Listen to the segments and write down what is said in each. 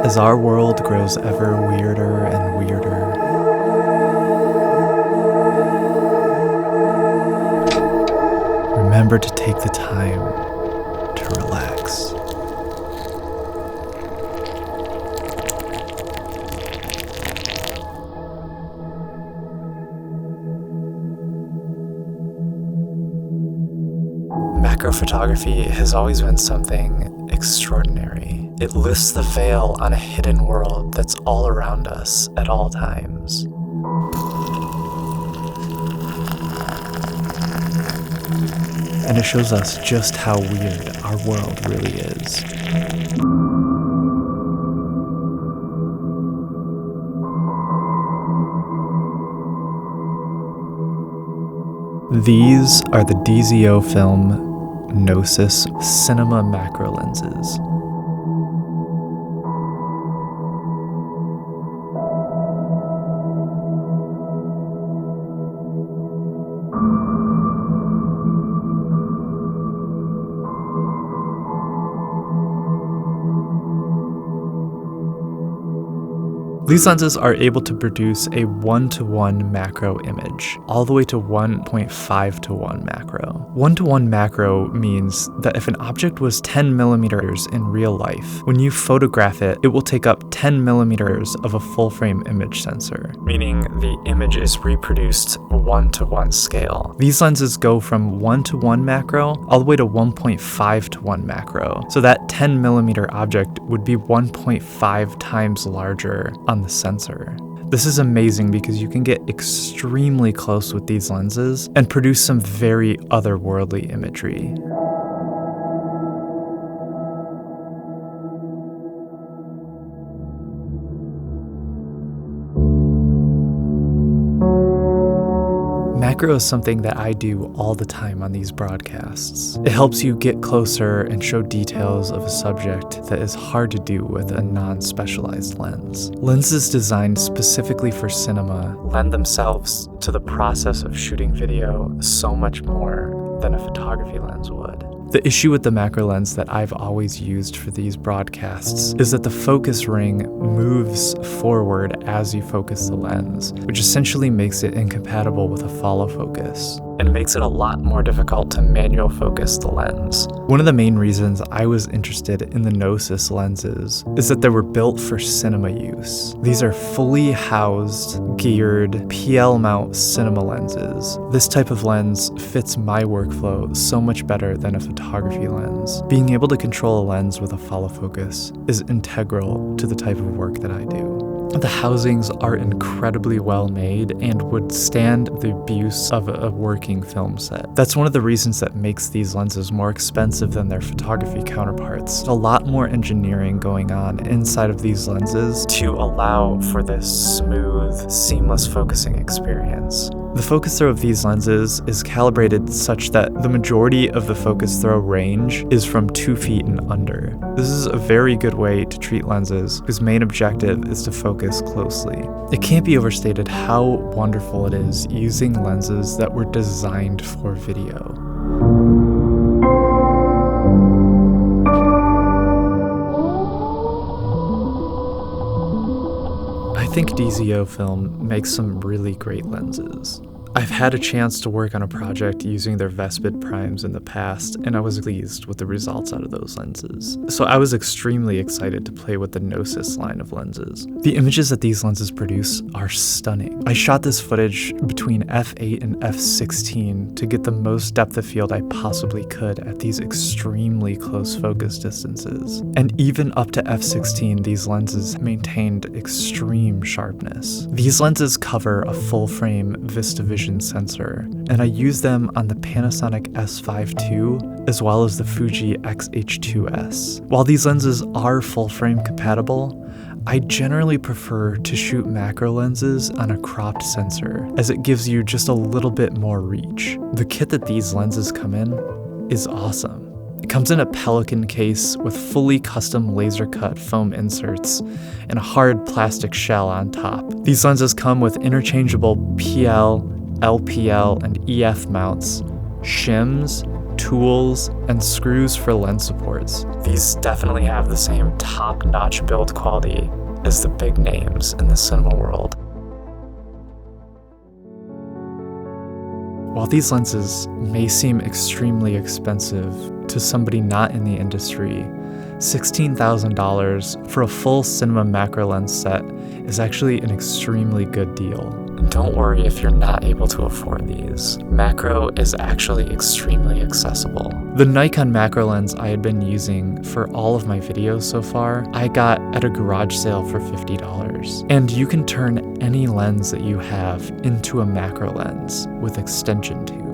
As our world grows ever weirder and weirder, remember to take the time to relax. Macro photography has always been something extraordinary. It lifts the veil on a hidden world that's all around us at all times. And it shows us just how weird our world really is. These are the DZOFILM Gnosis cinema macro lenses. These lenses are able to produce a 1:1 macro image, all the way to 1.5:1 macro. 1:1 macro means that if an object was 10 millimeters in real life, when you photograph it, it will take up 10 millimeters of a full-frame image sensor, meaning the image is reproduced 1:1 scale. These lenses go from 1:1 macro all the way to 1.5:1 macro, so that 10 millimeter object would be 1.5 times larger on the sensor. This is amazing because you can get extremely close with these lenses and produce some very otherworldly imagery. Macro is something that I do all the time on these broadcasts. It helps you get closer and show details of a subject that is hard to do with a non-specialized lens. Lenses designed specifically for cinema lend themselves to the process of shooting video so much more than a photography lens would. The issue with the macro lens that I've always used for these broadcasts is that the focus ring moves forward as you focus the lens, which essentially makes it incompatible with a follow focus, and makes it a lot more difficult to manual focus the lens. One of the main reasons I was interested in the Gnosis lenses is that they were built for cinema use. These are fully housed, geared, PL mount cinema lenses. This type of lens fits my workflow so much better than a photography lens. Being able to control a lens with a follow focus is integral to the type of work that I do. The housings are incredibly well made and would stand the abuse of a working film set. That's one of the reasons that makes these lenses more expensive than their photography counterparts. There's a lot more engineering going on inside of these lenses to allow for this smooth, seamless focusing experience. The focus throw of these lenses is calibrated such that the majority of the focus throw range is from 2 feet and under. This is a very good way to treat lenses whose main objective is to focus closely. It can't be overstated how wonderful it is using lenses that were designed for video. I think DZOFILM makes some really great lenses. I've had a chance to work on a project using their Vespid primes in the past, and I was pleased with the results out of those lenses. So I was extremely excited to play with the Gnosis line of lenses. The images that these lenses produce are stunning. I shot this footage between f8 and f16 to get the most depth of field I possibly could at these extremely close focus distances. And even up to f16, these lenses maintained extreme sharpness. These lenses cover a full-frame VistaVision precision sensor, and I use them on the Panasonic S5 II as well as the Fuji X-H2S. While these lenses are full-frame compatible, I generally prefer to shoot macro lenses on a cropped sensor, as it gives you just a little bit more reach. The kit that these lenses come in is awesome. It comes in a Pelican case with fully custom laser-cut foam inserts and a hard plastic shell on top. These lenses come with interchangeable PL, LPL, and EF mounts, shims, tools, and screws for lens supports. These definitely have the same top-notch build quality as the big names in the cinema world. While these lenses may seem extremely expensive to somebody not in the industry, $16,000 for a full cinema macro lens set is actually an extremely good deal. And don't worry if you're not able to afford these. Macro is actually extremely accessible. The Nikon macro lens I had been using for all of my videos so far, I got at a garage sale for $50. And you can turn any lens that you have into a macro lens with extension tubes.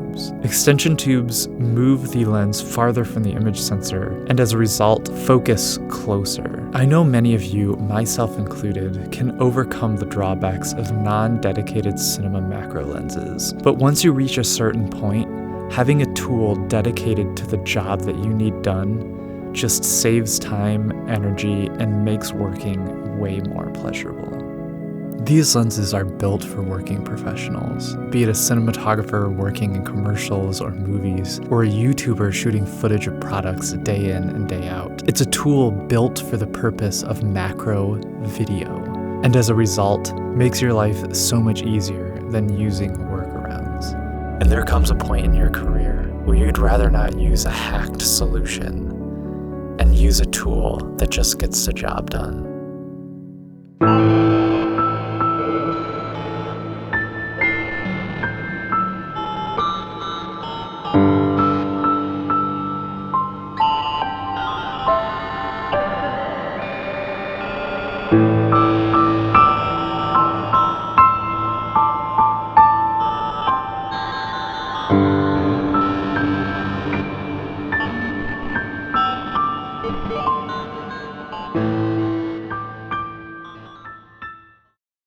Extension tubes move the lens farther from the image sensor, and as a result, focus closer. I know many of you, myself included, can overcome the drawbacks of non-dedicated cinema macro lenses. But once you reach a certain point, having a tool dedicated to the job that you need done just saves time, energy, and makes working way more pleasurable. These lenses are built for working professionals, be it a cinematographer working in commercials or movies, or a YouTuber shooting footage of products day in and day out. It's a tool built for the purpose of macro video, and as a result, makes your life so much easier than using workarounds. And there comes a point in your career where you'd rather not use a hacked solution and use a tool that just gets the job done.